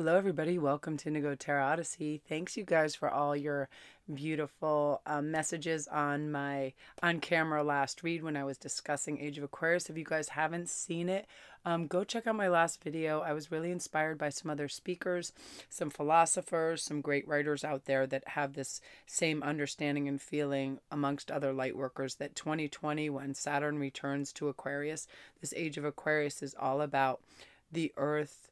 Hello, everybody. Welcome to Indigo Tarot Odyssey. Thanks, you guys, for all your beautiful messages on my on-camera last read when I was discussing Age of Aquarius. If you guys haven't seen it, go check out my last video. I was really inspired by some other speakers, some philosophers, some great writers out there that have this same understanding and feeling amongst other light workers that 2020, when Saturn returns to Aquarius, this Age of Aquarius is all about the earth,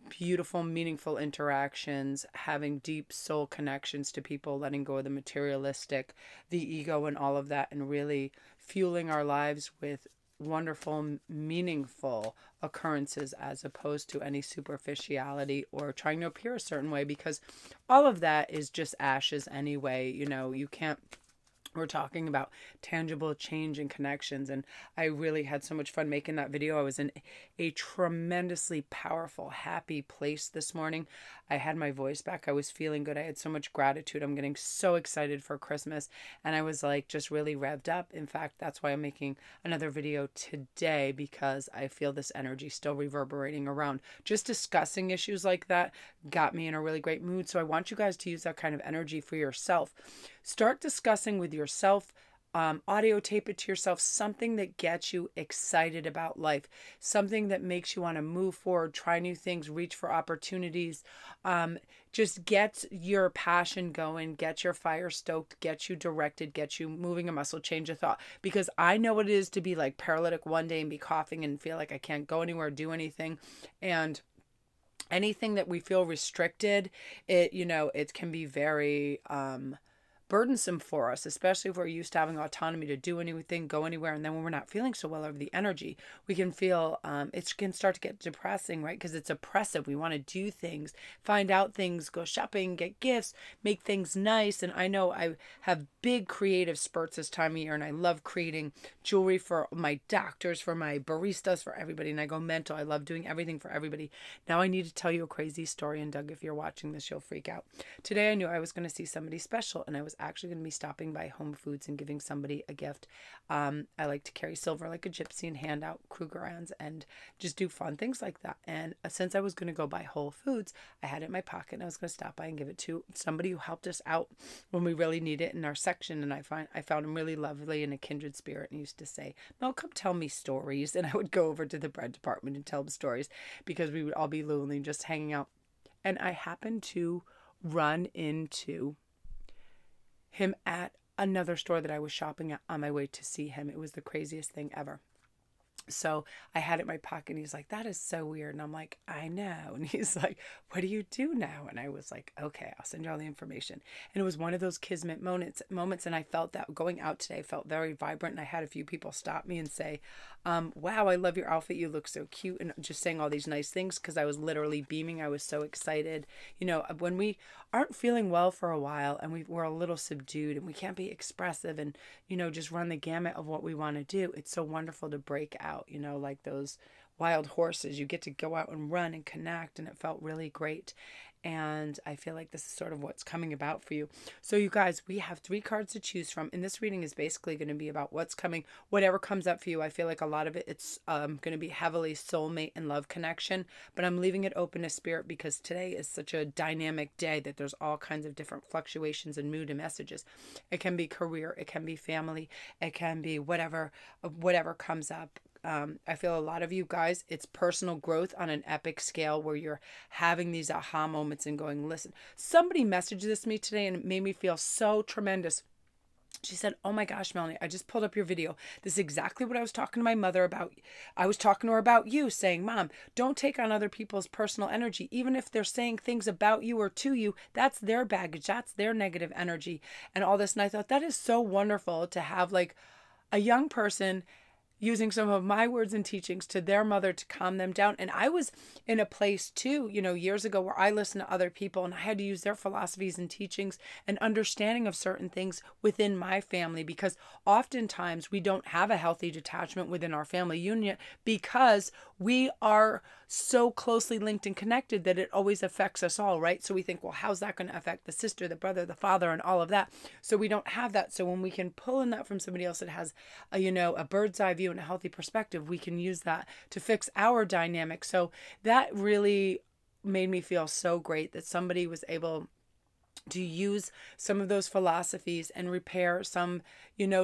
beautiful, meaningful interactions, having deep soul connections to people, letting go of the materialistic, the ego, and all of that, and really fueling our lives with wonderful, meaningful occurrences as opposed to any superficiality or trying to appear a certain way, because all of that is just ashes anyway. You know, you can't. We're talking about tangible change and connections, and I really had so much fun making that video. I was in a tremendously powerful, happy place this morning. I had my voice back. I was feeling good. I had so much gratitude. I'm getting so excited for Christmas, and I was like just really revved up. In fact, that's why I'm making another video today, because I feel this energy still reverberating around. Just discussing issues like that got me in a really great mood, so I want you guys to use that kind of energy for yourself. Start discussing with yourself, audio tape it to yourself, something that gets you excited about life, something that makes you want to move forward, try new things, reach for opportunities, just get your passion going, get your fire stoked, get you directed, get you moving a muscle, change a thought. Because I know what it is to be like paralytic one day and be coughing and feel like I can't go anywhere, do anything. And anything that we feel restricted, it can be very burdensome for us, especially if we're used to having autonomy to do anything, go anywhere. And then when we're not feeling so well over the energy, we can feel it can start to get depressing, right? Because it's oppressive. We want to do things, find out things, go shopping, get gifts, make things nice. And I know I have big creative spurts this time of year, and I love creating jewelry for my doctors, for my baristas, for everybody. And I go mental. I love doing everything for everybody. Now I need to tell you a crazy story. And Doug, if you're watching this, you'll freak out. Today I knew I was going to see somebody special, and I was actually going to be stopping by Home Foods and giving somebody a gift. I like to carry silver like a gypsy and hand out Krugerrands and just do fun things like that. And since I was going to go by Whole Foods, I had it in my pocket, and I was going to stop by and give it to somebody who helped us out when we really need it in our section. And I found him really lovely and a kindred spirit, and he used to say, "Mel, come tell me stories." And I would go over to the bread department and tell him stories, because we would all be lonely just hanging out. And I happened to run into him at another store that I was shopping at on my way to see him. It was the craziest thing ever. So I had it in my pocket, and he's like, "That is so weird." And I'm like, "I know." And he's like, "What do you do now?" And I was like, "Okay, I'll send you all the information." And it was one of those kismet moments. And I felt that going out today felt very vibrant. And I had a few people stop me and say, "Wow, I love your outfit. You look so cute." And just saying all these nice things, because I was literally beaming. I was so excited. You know, when we aren't feeling well for a while, and we're a little subdued, and we can't be expressive and, just run the gamut of what we want to do, it's so wonderful to break out, like those wild horses. You get to go out and run and connect, and it felt really great. And I feel like this is sort of what's coming about for you. So you guys, we have 3 cards to choose from. And this reading is basically going to be about what's coming, whatever comes up for you. I feel like a lot of it's going to be heavily soulmate and love connection. But I'm leaving it open to spirit, because today is such a dynamic day that there's all kinds of different fluctuations in mood and messages. It can be career, it can be family, it can be whatever comes up. I feel a lot of you guys, it's personal growth on an epic scale, where you're having these aha moments and going, listen, somebody messaged this to me today, and it made me feel so tremendous. She said, "Oh my gosh, Melanie, I just pulled up your video. This is exactly what I was talking to my mother about. I was talking to her about you, saying, Mom, don't take on other people's personal energy. Even if they're saying things about you or to you, that's their baggage. That's their negative energy," and all this. And I thought that is so wonderful to have, like, a young person using some of my words and teachings to their mother to calm them down. And I was in a place too, years ago, where I listened to other people, and I had to use their philosophies and teachings and understanding of certain things within my family, because oftentimes we don't have a healthy detachment within our family unit, because we are so closely linked and connected that it always affects us all, right? So we think, well, how's that going to affect the sister, the brother, the father, and all of that? So we don't have that. So when we can pull in that from somebody else that has a bird's eye view and a healthy perspective, we can use that to fix our dynamic. So that really made me feel so great that somebody was able to use some of those philosophies and repair some,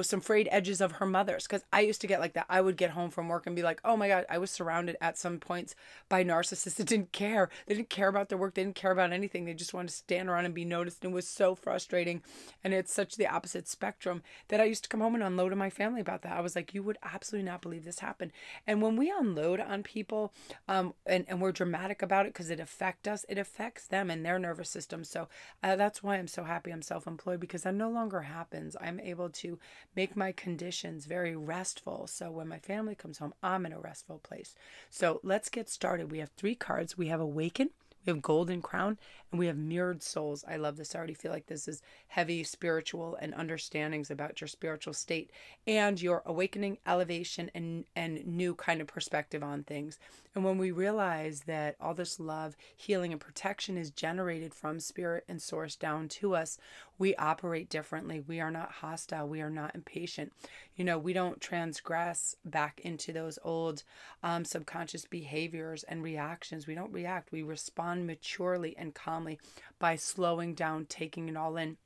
some frayed edges of her mother's. Because I used to get like that. I would get home from work and be like, oh my God, I was surrounded at some points by narcissists that didn't care. They didn't care about their work. They didn't care about anything. They just wanted to stand around and be noticed. And it was so frustrating. And it's such the opposite spectrum that I used to come home and unload on my family about that. I was like, you would absolutely not believe this happened. And when we unload on people, and we're dramatic about it because it affects us, it affects them and their nervous system. So that's why I'm so happy I'm self-employed, because that no longer happens. I'm able to make my conditions very restful. So when my family comes home, I'm in a restful place. So let's get started. We have 3 cards. We have Awaken, we have Golden Crown, and we have Mirrored Souls. I love this. I already feel like this is heavy spiritual and understandings about your spiritual state and your awakening, elevation, and new kind of perspective on things. And when we realize that all this love, healing, and protection is generated from spirit and source down to us, we operate differently. We are not hostile. We are not impatient. We don't transgress back into those old subconscious behaviors and reactions. We don't react. We respond maturely and calmly by slowing down, taking it all in.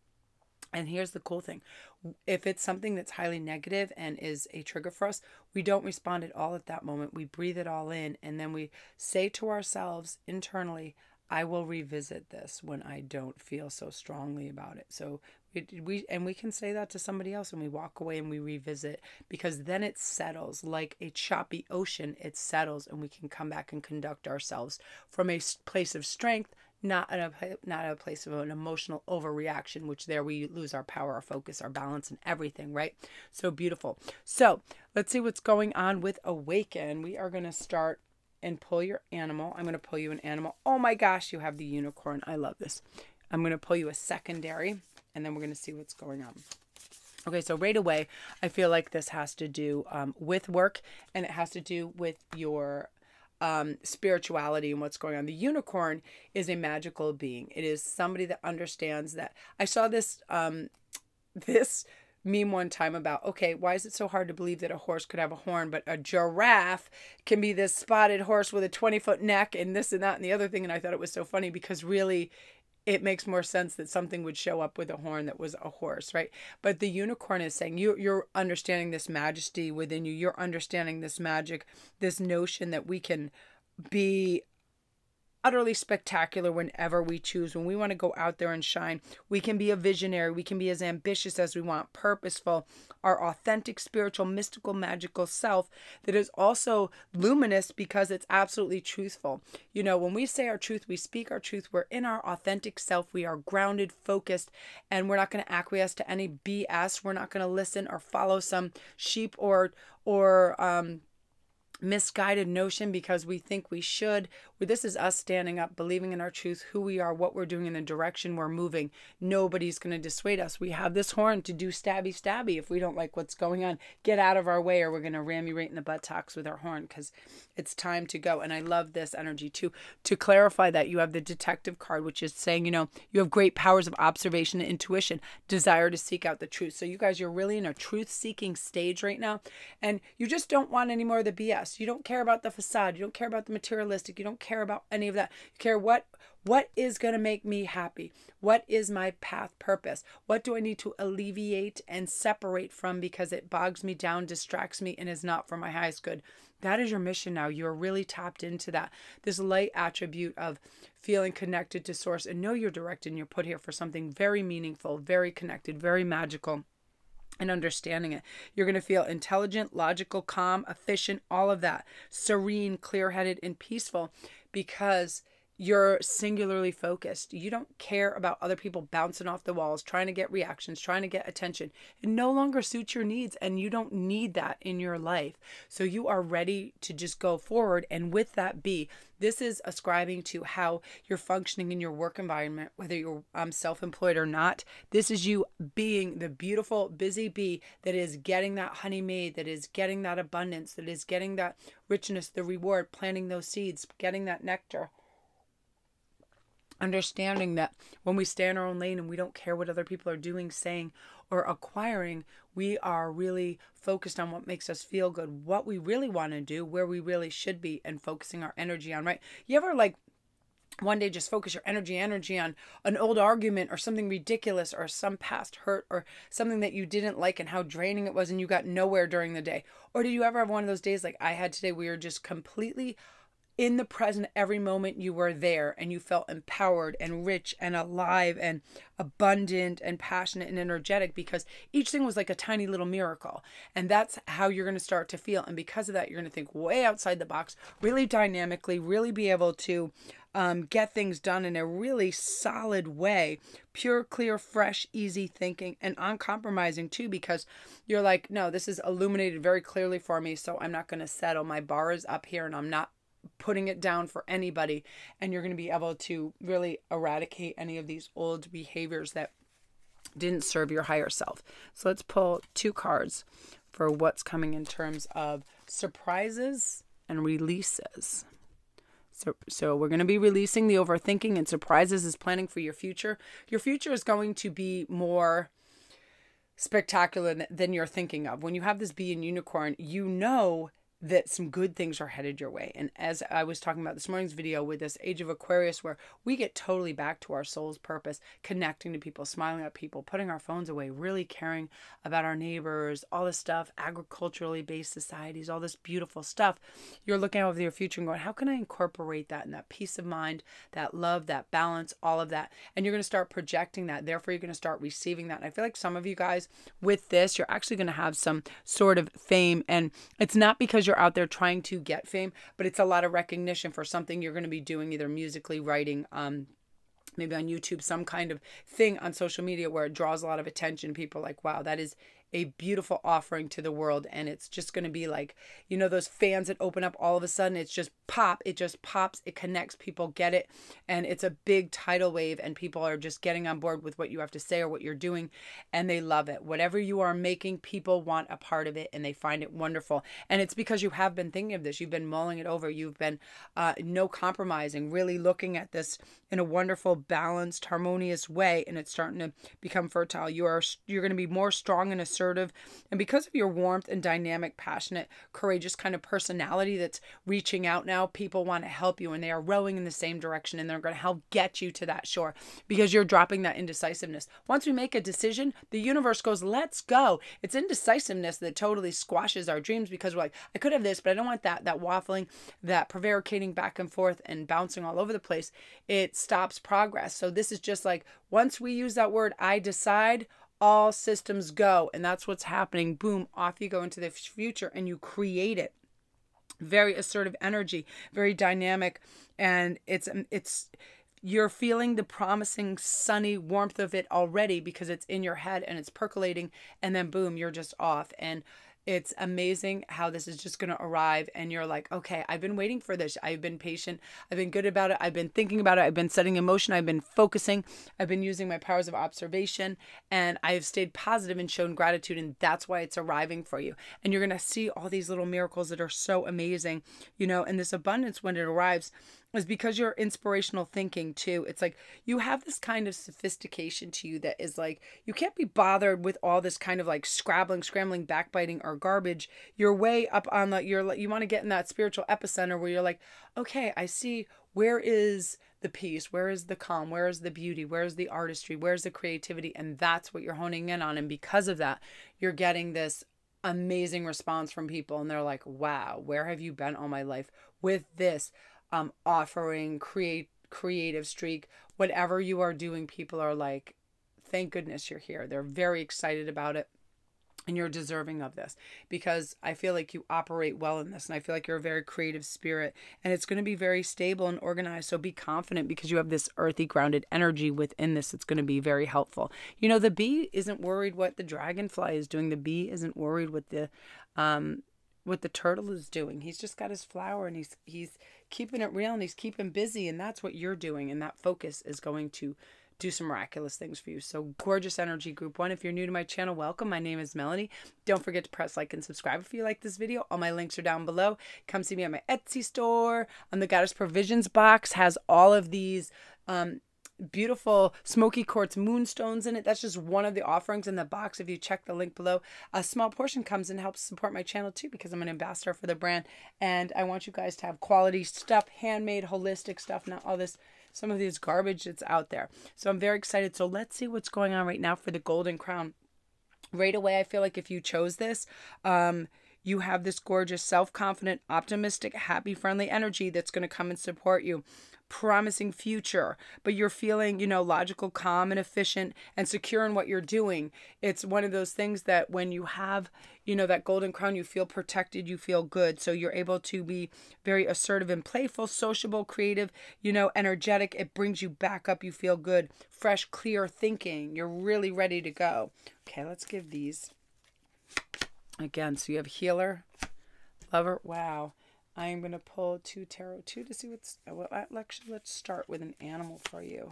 And here's the cool thing. If it's something that's highly negative and is a trigger for us, we don't respond at all at that moment. We breathe it all in, and then we say to ourselves internally, I will revisit this when I don't feel so strongly about it. So we can say that to somebody else, and we walk away and we revisit, because then it settles like a choppy ocean. It settles, and we can come back and conduct ourselves from a place of strength, not a place of an emotional overreaction, which there we lose our power, our focus, our balance, and everything, right? So beautiful. So let's see what's going on with Awaken. We are going to start and pull your animal. I'm going to pull you an animal. Oh my gosh, you have the unicorn. I love this. I'm going to pull you a secondary, and then we're going to see what's going on. Okay, so right away, I feel like this has to do with work, and it has to do with your spirituality and what's going on. The unicorn is a magical being. It is somebody that understands that. I saw this this meme one time about, okay, why is it so hard to believe that a horse could have a horn, but a giraffe can be this spotted horse with a 20-foot neck and this and that and the other thing? And I thought it was so funny, because really it makes more sense that something would show up with a horn that was a horse, right? But the unicorn is saying you're understanding this majesty within you. You're understanding this magic, this notion that we can be utterly spectacular whenever we choose. When we want to go out there and shine, we can be a visionary. We can be as ambitious as we want, purposeful, our authentic, spiritual, mystical, magical self that is also luminous because it's absolutely truthful. When we say our truth, we speak our truth. We're in our authentic self. We are grounded, focused, and we're not going to acquiesce to any BS. We're not going to listen or follow some sheep or misguided notion because we think we should. This is us standing up, believing in our truth, who we are, what we're doing, in the direction we're moving. Nobody's going to dissuade us. We have this horn to do stabby if we don't like what's going on. Get out of our way, or we're going to ram you right in the buttocks with our horn, because it's time to go. And I love this energy too. To clarify that, you have the detective card, which is saying, you have great powers of observation and intuition, desire to seek out the truth. So you guys, you're really in a truth-seeking stage right now, and you just don't want any more of the BS. You don't care about the facade. You don't care about the materialistic. You don't care about any of that. You care what is going to make me happy? What is my path purpose? What do I need to alleviate and separate from because it bogs me down, distracts me, and is not for my highest good? That is your mission now. You're really tapped into that. This light attribute of feeling connected to source, and know you're directed and you're put here for something very meaningful, very connected, very magical. And understanding it. You're going to feel intelligent, logical, calm, efficient, all of that. Serene, clear-headed, and peaceful, because you're singularly focused. You don't care about other people bouncing off the walls, trying to get reactions, trying to get attention. It no longer suits your needs, and you don't need that in your life. So you are ready to just go forward, and with that be. This is ascribing to how you're functioning in your work environment, whether you're self-employed or not. This is you being the beautiful, busy bee that is getting that honey made, that is getting that abundance, that is getting that richness, the reward, planting those seeds, getting that nectar. Understanding that when we stay in our own lane and we don't care what other people are doing, saying, or acquiring, we are really focused on what makes us feel good, what we really want to do, where we really should be, and focusing our energy on, right? You ever one day just focus your energy on an old argument or something ridiculous or some past hurt or something that you didn't like and how draining it was and you got nowhere during the day? Or did you ever have one of those days like I had today where you're just completely in the present? Every moment you were there and you felt empowered and rich and alive and abundant and passionate and energetic because each thing was like a tiny little miracle. And that's how you're going to start to feel. And because of that, you're going to think way outside the box, really dynamically, really be able to get things done in a really solid way. Pure, clear, fresh, easy thinking, and uncompromising too, because you're like, no, this is illuminated very clearly for me, so I'm not going to settle. My bar is up here and I'm not putting it down for anybody. And you're going to be able to really eradicate any of these old behaviors that didn't serve your higher self. So let's pull 2 cards for what's coming in terms of surprises and releases. So we're going to be releasing the overthinking, and surprises is planning for your future. Your future is going to be more spectacular than you're thinking of. When you have this bee and unicorn, you know that some good things are headed your way. And as I was talking about this morning's video with this Age of Aquarius, where we get totally back to our soul's purpose, connecting to people, smiling at people, putting our phones away, really caring about our neighbors, all this stuff, agriculturally based societies, all this beautiful stuff. You're looking over your future and going, how can I incorporate that in that peace of mind, that love, that balance, all of that? And you're going to start projecting that. Therefore, you're going to start receiving that. And I feel like some of you guys with this, you're actually going to have some sort of fame. And it's not because you're out there trying to get fame, but it's a lot of recognition for something you're going to be doing, either musically, writing, maybe on YouTube, some kind of thing on social media where it draws a lot of attention. People are like, wow, that is a beautiful offering to the world. And it's just going to be like, you know, those fans that open up all of a sudden, it's just pop, it just pops, it connects, people get it. And it's a big tidal wave and people are just getting on board with what you have to say or what you're doing. And they love it. Whatever you are making, people want a part of it and they find it wonderful. And it's because you have been thinking of this. You've been mulling it over. You've been no compromising, really looking at this in a wonderful, balanced, harmonious way. And it's starting to become fertile. You're going to be more strong and assertive. And because of your warmth and dynamic, passionate, courageous kind of personality that's reaching out now, people want to help you and they are rowing in the same direction and they're going to help get you to that shore because you're dropping that indecisiveness. Once we make a decision, the universe goes, let's go. It's indecisiveness that totally squashes our dreams because we're like, I could have this, but I don't want that. That waffling, that prevaricating back and forth and bouncing all over the place, it stops progress. So this is just like, once we use that word, I decide, all systems go. And that's what's happening. Boom, off you go into the future and you create it. Very assertive energy, very dynamic. And it's you're feeling the promising sunny warmth of it already because it's in your head and it's percolating. And then boom, you're just off. And it's amazing how this is just going to arrive and you're like, okay, I've been waiting for this. I've been patient. I've been good about it. I've been thinking about it. I've been setting in motion. I've been focusing. I've been using my powers of observation and I've stayed positive and shown gratitude. And that's why it's arriving for you. And you're going to see all these little miracles that are so amazing, you know, and this abundance when it arrives is because you're inspirational thinking too. It's like you have this kind of sophistication to you that is like, you can't be bothered with all this kind of like scrambling, backbiting or garbage. You're way up on you want to get in that spiritual epicenter where you're like, okay, I see, where is the peace? Where is the calm? Where is the beauty? Where is the artistry? Where's the creativity? And that's what you're honing in on. And because of that, you're getting this amazing response from people. And they're like, wow, where have you been all my life with this? Offering, creative streak, whatever you are doing, people are like, thank goodness you're here. They're very excited about it. And you're deserving of this because I feel like you operate well in this. And I feel like you're a very creative spirit and it's going to be very stable and organized. So be confident because you have this earthy grounded energy within this. It's going to be very helpful. You know, the bee isn't worried what the dragonfly is doing. The bee isn't worried what the turtle is doing. He's just got his flower and he's keeping it real and he's keeping busy, and that's what you're doing, and that focus is going to do some miraculous things for you. So gorgeous energy, group 1. If you're new to my channel, welcome. My name is Melanie. Don't forget to press like and subscribe if you like this video. All my links are down below. Come see me at my Etsy store. On the Goddess Provisions box has all of these beautiful smoky quartz moonstones in it. That's just one of the offerings in the box. If you check the link below, a small portion comes and helps support my channel too because I'm an ambassador for the brand and I want you guys to have quality stuff, handmade, holistic stuff, not all this some of this garbage that's out there. So I'm very excited. So let's see what's going on right now for the Golden Crown. Right away, I feel like if you chose this, you have this gorgeous, self-confident, optimistic, happy, friendly energy that's going to come and support you. Promising future, but you're feeling, logical, calm, and efficient and secure in what you're doing. It's one of those things that when you have, that Golden Crown, you feel protected, you feel good. So you're able to be very assertive and playful, sociable, creative, energetic. It brings you back up. You feel good, fresh, clear thinking. You're really ready to go. Okay, let's give these again. So you have healer, lover. Wow. I'm going to pull 2 tarot 2 to see actually, let's start with an animal for you.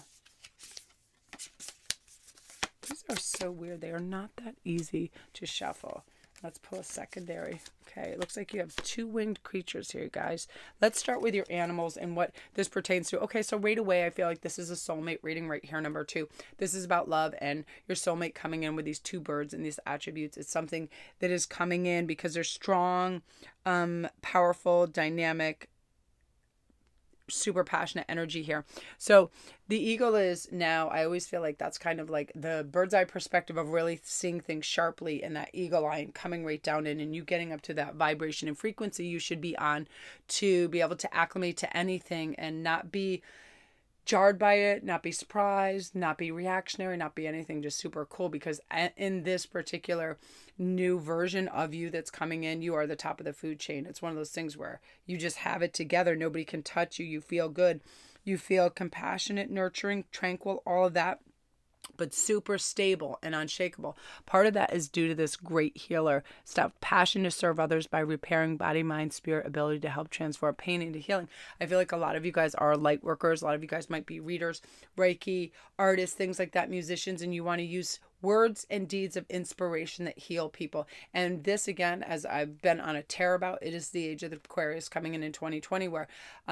These are so weird. They are not that easy to shuffle. Let's pull a secondary. Okay, it looks like you have 2 winged creatures here, guys. Let's start with your animals and what this pertains to. Okay, so right away, I feel like this is a soulmate reading right here, number 2. This is about love and your soulmate coming in with these 2 birds and these attributes. It's something that is coming in because they're strong, powerful, dynamic, super passionate energy here. So the eagle is now, I always feel like that's kind of like the bird's eye perspective of really seeing things sharply, and that eagle eye coming right down in and you getting up to that vibration and frequency you should be on to be able to acclimate to anything and not be jarred by it, not be surprised, not be reactionary, not be anything, just super cool. Because in this particular new version of you that's coming in, you are the top of the food chain. It's one of those things where you just have it together. Nobody can touch you. You feel good. You feel compassionate, nurturing, tranquil, all of that, but super stable and unshakable. Part of that is due to this great healer, passion to serve others by repairing body, mind, spirit, ability to help transform pain into healing. I feel like a lot of you guys are light workers. A lot of you guys might be readers, Reiki, artists, things like that, musicians, and you want to use words and deeds of inspiration that heal people. And this, again, as I've been on a tear about, it is the age of the Aquarius coming in 2020, where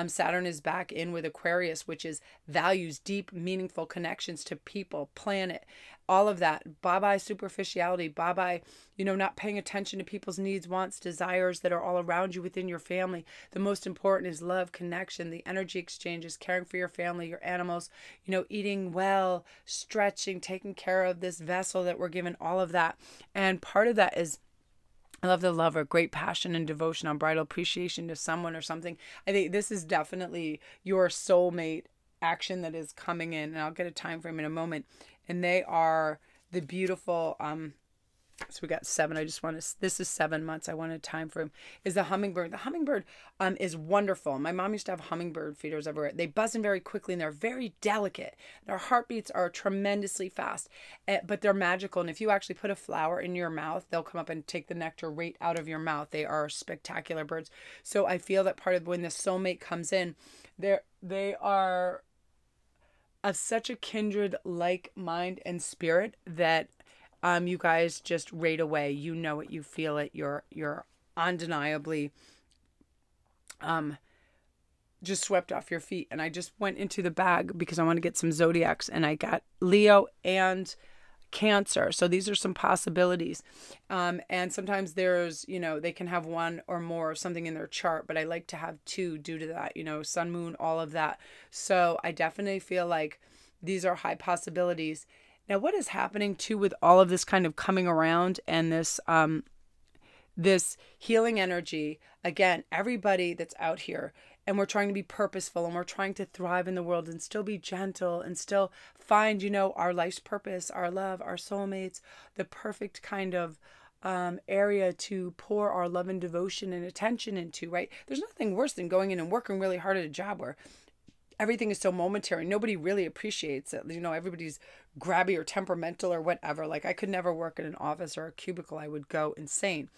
Saturn is back in with Aquarius, which is values, deep, meaningful connections to people, planet, all of that. Bye-bye superficiality. Bye-bye, not paying attention to people's needs, wants, desires that are all around you within your family. The most important is love, connection, the energy exchanges, caring for your family, your animals, eating well, stretching, taking care of this vessel that we're given, all of that. And part of that is, I love the lover, great passion and devotion, unbridled appreciation to someone or something. I think this is definitely your soulmate action that is coming in, and I'll get a time frame in a moment. And they are the beautiful, so we got 7. This is 7 months. I want a time frame. Is the hummingbird. The hummingbird is wonderful. My mom used to have hummingbird feeders everywhere. They buzz in very quickly and they're very delicate. Their heartbeats are tremendously fast, but they're magical. And if you actually put a flower in your mouth, they'll come up and take the nectar right out of your mouth. They are spectacular birds. So I feel that part of when the soulmate comes in, they are of such a kindred like mind and spirit that you guys just right away, you know it, you feel it, you're undeniably just swept off your feet. And I just went into the bag because I want to get some zodiacs, and I got Leo and Cancer. So these are some possibilities. And sometimes there's, they can have one or more of something in their chart, but I like to have 2 due to that, sun, moon, all of that. So I definitely feel like these are high possibilities. Now, what is happening too with all of this kind of coming around and this healing energy, again, everybody that's out here, and we're trying to be purposeful and we're trying to thrive in the world and still be gentle and still find, our life's purpose, our love, our soulmates, the perfect kind of area to pour our love and devotion and attention into, right? There's nothing worse than going in and working really hard at a job where everything is so momentary. Nobody really appreciates it. Everybody's grabby or temperamental or whatever. Like, I could never work in an office or a cubicle. I would go insane.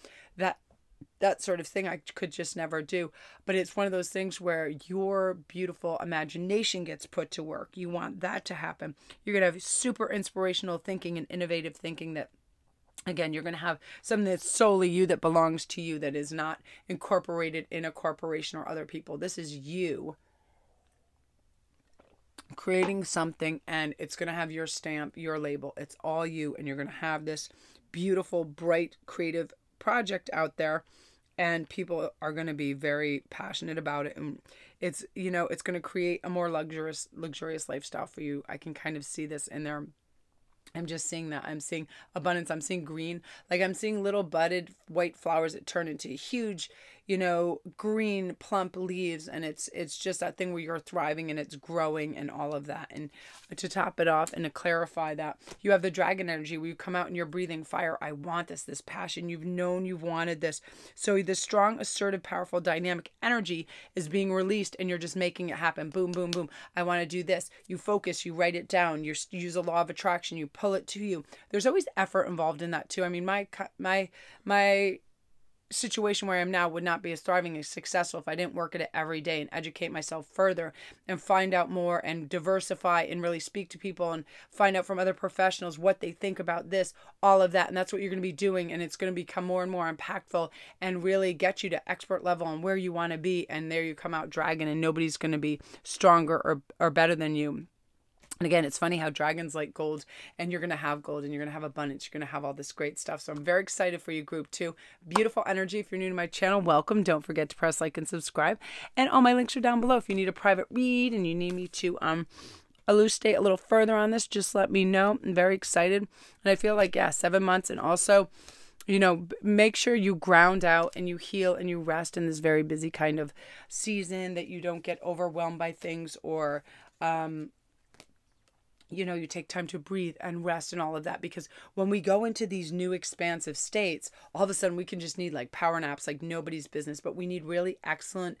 That sort of thing I could just never do. But it's one of those things where your beautiful imagination gets put to work. You want that to happen. You're going to have super inspirational thinking and innovative thinking that, again, you're going to have something that's solely you, that belongs to you, that is not incorporated in a corporation or other people. This is you creating something, and it's going to have your stamp, your label. It's all you, and you're going to have this beautiful, bright, creative project out there, and people are going to be very passionate about it. And it's, you know, it's going to create a more luxurious lifestyle for you. I can kind of see this in there. I'm just seeing that. I'm seeing abundance. I'm seeing green. Like I'm seeing little budded white flowers that turn into huge, you know, green plump leaves. And it's just that thing where you're thriving and it's growing and all of that. And to top it off and to clarify that, you have the dragon energy where you come out and you're breathing fire. I want this passion. You've known you've wanted this. So the strong, assertive, powerful, dynamic energy is being released and you're just making it happen. Boom, boom, boom. I want to do this. You focus, you write it down, you use a law of attraction, you pull it to you. There's always effort involved in that too. I mean, my situation where I am now would not be as thriving and successful if I didn't work at it every day and educate myself further and find out more and diversify and really speak to people and find out from other professionals what they think about this, all of that. And that's what you're going to be doing. And it's going to become more and more impactful and really get you to expert level on where you want to be. And there you come out dragon, and nobody's going to be stronger or better than you. And again, it's funny how dragons like gold, and you're going to have gold and you're going to have abundance. You're going to have all this great stuff. So I'm very excited for you, group 2. Beautiful energy. If you're new to my channel, welcome. Don't forget to press like and subscribe. And all my links are down below. If you need a private read and you need me to elucidate a little further on this, just let me know. I'm very excited. And I feel like, 7 months. And also, you know, make sure you ground out and you heal and you rest in this very busy kind of season, that you don't get overwhelmed by things, or you know, you take time to breathe and rest and all of that. Because when we go into these new expansive states, all of a sudden we can just need like power naps like nobody's business. But we need really excellent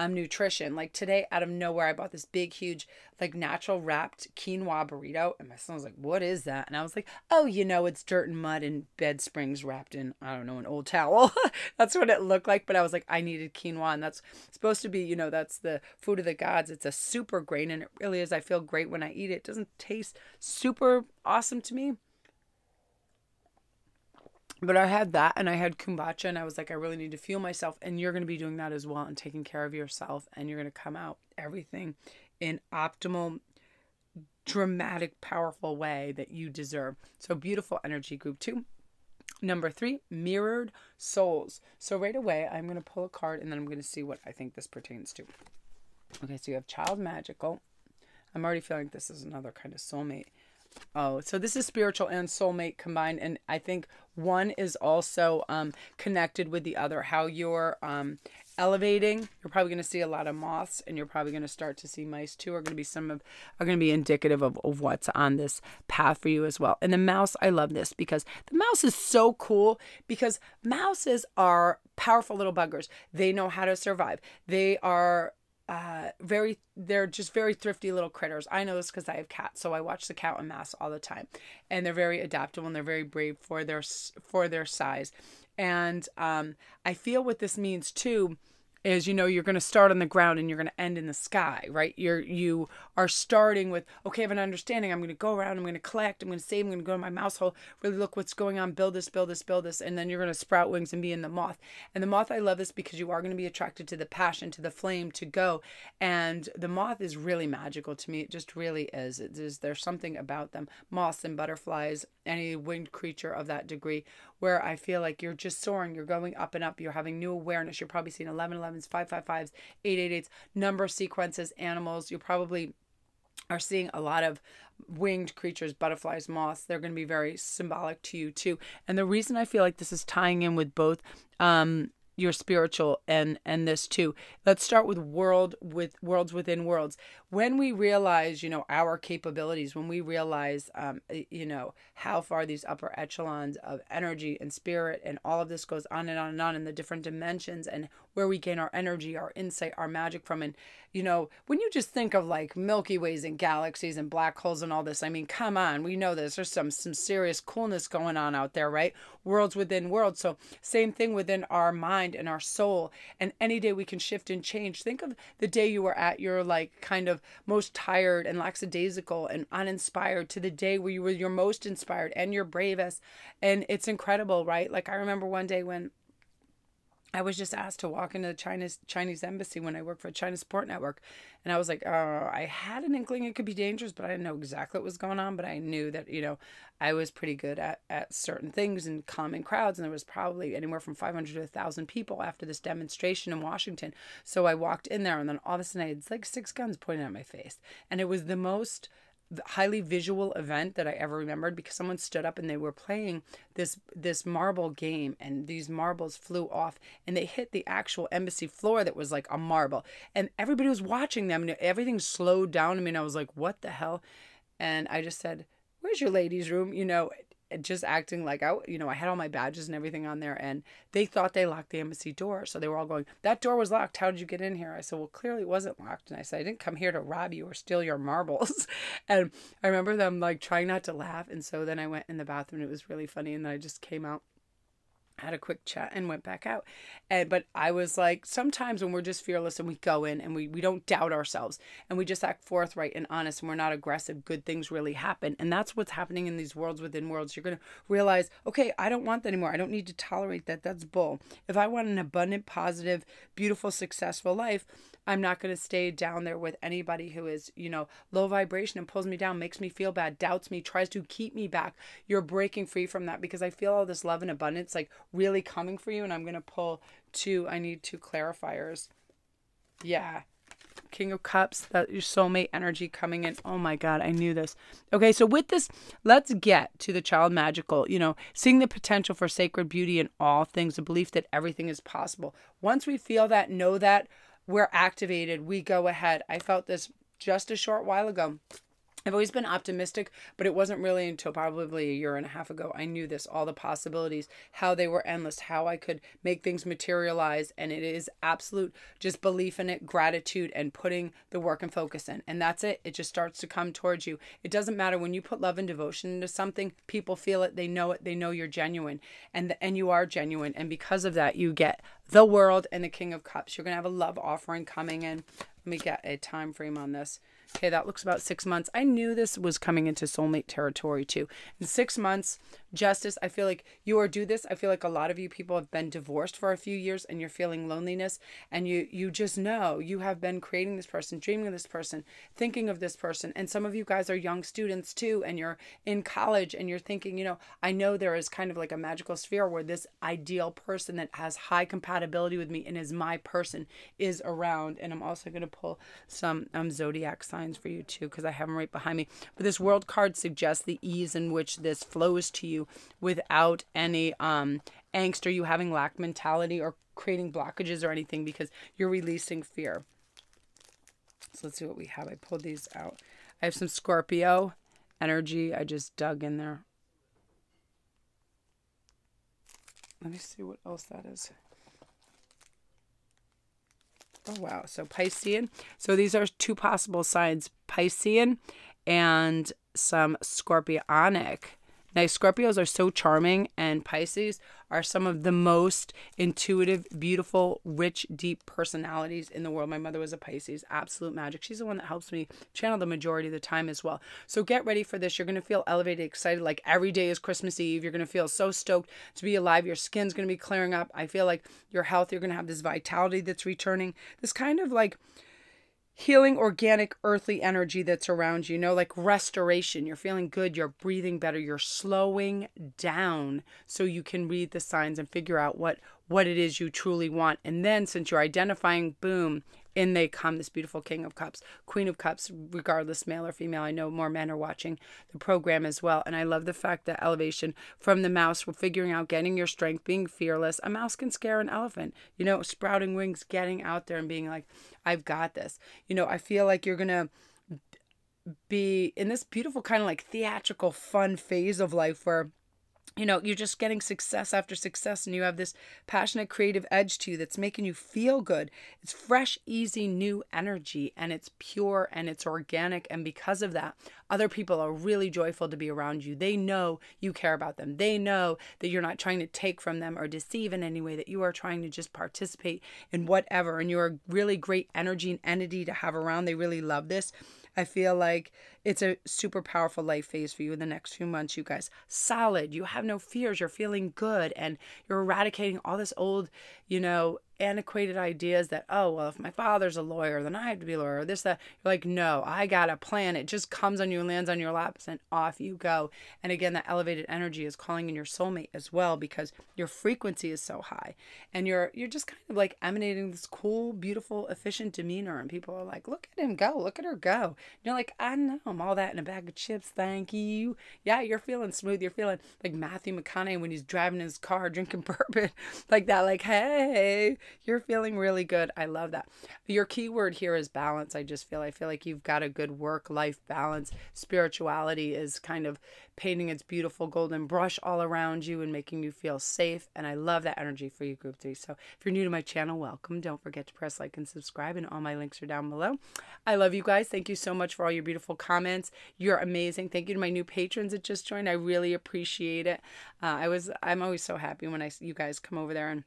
nutrition. Like today, out of nowhere, I bought this big, huge, like natural wrapped quinoa burrito. And my son was like, what is that? And I was like, oh, you know, it's dirt and mud and bed springs wrapped in, I don't know, an old towel. That's what it looked like. But I was like, I needed quinoa. And that's supposed to be, you know, that's the food of the gods. It's a super grain. And it really is. I feel great when I eat it. It doesn't taste super awesome to me. But I had that, and I had kombucha, and I was like, I really need to fuel myself. And you're going to be doing that as well and taking care of yourself. And you're going to come out everything in optimal, dramatic, powerful way that you deserve. So beautiful energy, group 2. Number 3, mirrored souls. So right away, I'm going to pull a card, and then I'm going to see what I think this pertains to. Okay, so you have child magical. I'm already feeling like this is another kind of soulmate. Oh, so this is spiritual and soulmate combined. And I think one is also connected with the other. How you're elevating, you're probably going to see a lot of moths, and you're probably going to start to see mice too. Are going to be indicative of what's on this path for you as well. And the mouse, I love this because the mouse is so cool, because mouses are powerful little buggers. They know how to survive. They are they're just very thrifty little critters. I know this because I have cats, so I watch the cat and mouse all the time, and they're very adaptable and they're very brave for their size. And I feel what this means too is, you know, you're going to start on the ground and you're going to end in the sky, right? You are starting with, okay, I have an understanding. I'm going to go around, I'm going to collect, I'm going to save, I'm going to go to my mouse hole, really look what's going on, build this. And then you're going to sprout wings and be in the moth. And the moth, I love this because you are going to be attracted to the passion, to the flame, to go. And the moth is really magical to me. It just really is. There's something about them. Moths and butterflies, any winged creature of that degree, where I feel like you're just soaring, you're going up and up, you're having new awareness. You're probably seeing 1111s, 555s, 888s, number sequences, animals. You probably are seeing a lot of winged creatures, butterflies, moths. They're going to be very symbolic to you too. And the reason I feel like this is tying in with both your spiritual and this too. Let's start with worlds within worlds. When we realize, you know, our capabilities, when we realize, you know, how far these upper echelons of energy and spirit and all of this goes on and on and on in the different dimensions, and where we gain our energy, our insight, our magic from. And, you know, when you just think of like Milky Ways and galaxies and black holes and all this, I mean, come on, we know this. There's some serious coolness going on out there, right? Worlds within worlds. So same thing within our mind and our soul. And any day we can shift and change. Think of the day you were at your like kind of most tired and lackadaisical and uninspired, to the day where you were your most inspired and your bravest. And it's incredible, right? Like I remember one day when I was just asked to walk into the Chinese embassy when I worked for China Support Network. And I was like, I had an inkling it could be dangerous, but I didn't know exactly what was going on. But I knew that, I was pretty good at certain things and calming crowds. And there was probably anywhere from 500 to 1,000 people after this demonstration in Washington. So I walked in there, and then all of a sudden I had like 6 guns pointed at my face. And it was the most highly visual event that I ever remembered, because someone stood up and they were playing this marble game, and these marbles flew off and they hit the actual embassy floor that was like a marble, and everybody was watching them and everything slowed down. I mean, I was like, what the hell? And I just said, where's your ladies room? Just acting like I had all my badges and everything on there, and they thought they locked the embassy door. So they were all going, that door was locked. How did you get in here? I said, well, clearly it wasn't locked. And I said, I didn't come here to rob you or steal your marbles. And I remember them like trying not to laugh. And so then I went in the bathroom, and it was really funny. And then I just came out, had a quick chat, and went back out. But I was like, sometimes when we're just fearless and we go in and we don't doubt ourselves and we just act forthright and honest and we're not aggressive, good things really happen. And that's what's happening in these worlds within worlds. You're going to realize, okay, I don't want that anymore. I don't need to tolerate that. That's bull. If I want an abundant, positive, beautiful, successful life, I'm not going to stay down there with anybody who is, low vibration and pulls me down, makes me feel bad, doubts me, tries to keep me back. You're breaking free from that, because I feel all this love and abundance like really coming for you. And I'm going to pull I need 2 clarifiers. Yeah. King of Cups, that your soulmate energy coming in. Oh my God, I knew this. Okay, so with this, let's get to the child magical, seeing the potential for sacred beauty in all things, the belief that everything is possible. Once we feel that, know that, we're activated, we go ahead. I felt this just a short while ago. I've always been optimistic, but it wasn't really until probably a year and a half ago. I knew this, all the possibilities, how they were endless, how I could make things materialize. And it is absolute just belief in it, gratitude, and putting the work and focus in. And that's it. It just starts to come towards you. It doesn't matter when you put love and devotion into something, people feel it, they know you're genuine, and you are genuine. And because of that, you get the world and the King of Cups. You're going to have a love offering coming in. Let me get a time frame on this. Okay, that looks about 6 months. I knew this was coming into soulmate territory too. In 6 months, justice, I feel like you are due this. I feel like a lot of you people have been divorced for a few years and you're feeling loneliness, and you just know you have been creating this person, dreaming of this person, thinking of this person. And some of you guys are young students too, and you're in college and you're thinking, I know there is kind of like a magical sphere where this ideal person that has high compatibility with me and is my person is around. And I'm also going to pull some zodiac signs for you too, because I have them right behind me. But this world card suggests the ease in which this flows to you without any angst, or you having lack mentality or creating blockages or anything, because you're releasing fear. So let's see what we have. I pulled these out. I have some Scorpio energy. I just dug in there. Let me see what else that is. Oh, wow. So Piscean. So these are 2 possible signs, Piscean and some Scorpionic. Now, Scorpios are so charming, and Pisces are some of the most intuitive, beautiful, rich, deep personalities in the world. My mother was a Pisces, absolute magic. She's the one that helps me channel the majority of the time as well. So get ready for this. You're going to feel elevated, excited, like every day is Christmas Eve. You're going to feel so stoked to be alive. Your skin's going to be clearing up. I feel like your health, you're going to have this vitality that's returning. This kind of like healing, organic, earthly energy that's around you, like restoration. You're feeling good. You're breathing better. You're slowing down so you can read the signs and figure out what it is you truly want. And then since you're identifying, boom, in they come, this beautiful King of Cups, Queen of Cups, regardless male or female. I know more men are watching the program as well. And I love the fact that elevation from the mouse, we're figuring out getting your strength, being fearless. A mouse can scare an elephant, sprouting wings, getting out there and being like, I've got this. I feel like you're going to be in this beautiful kind of like theatrical, fun phase of life where you're just getting success after success, and you have this passionate, creative edge to you that's making you feel good. It's fresh, easy, new energy, and it's pure and it's organic. And because of that, other people are really joyful to be around you. They know you care about them. They know that you're not trying to take from them or deceive in any way, that you are trying to just participate in whatever. And you're a really great energy and entity to have around. They really love this. I feel like It's a super powerful life phase for you in the next few months, you guys. Solid. You have no fears. You're feeling good, and you're eradicating all this old, antiquated ideas that, oh, well, if my father's a lawyer, then I have to be a lawyer, or this, that. You're like, no, I got a plan. It just comes on you and lands on your laps, and off you go. And again, that elevated energy is calling in your soulmate as well, because your frequency is so high, and you're just kind of like emanating this cool, beautiful, efficient demeanor, and people are like, look at him go, look at her go. And you're like, I know, I'm all that in a bag of chips, thank you. Yeah, you're feeling smooth. You're feeling like Matthew McConaughey when he's driving his car drinking bourbon, like that, like, hey, you're feeling really good. I love that. Your key word here is balance. I feel like you've got a good work-life balance. Spirituality is kind of painting its beautiful golden brush all around you and making you feel safe. And I love that energy for you, Group 3. So if you're new to my channel, welcome. Don't forget to press like and subscribe, and all my links are down below. I love you guys. Thank you so much for all your beautiful comments. You're amazing. Thank you to my new patrons that just joined. I really appreciate it. I'm always so happy when you guys come over there, and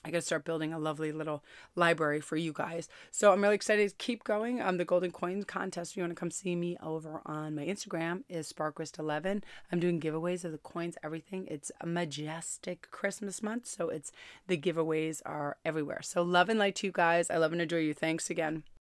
I got to start building a lovely little library for you guys. So I'm really excited to keep going. The Golden Coins contest, if you want to come see me over on my Instagram, is Sparkwist11. I'm doing giveaways of the coins, everything. It's a majestic Christmas month, so the giveaways are everywhere. So love and light to you guys. I love and adore you. Thanks again.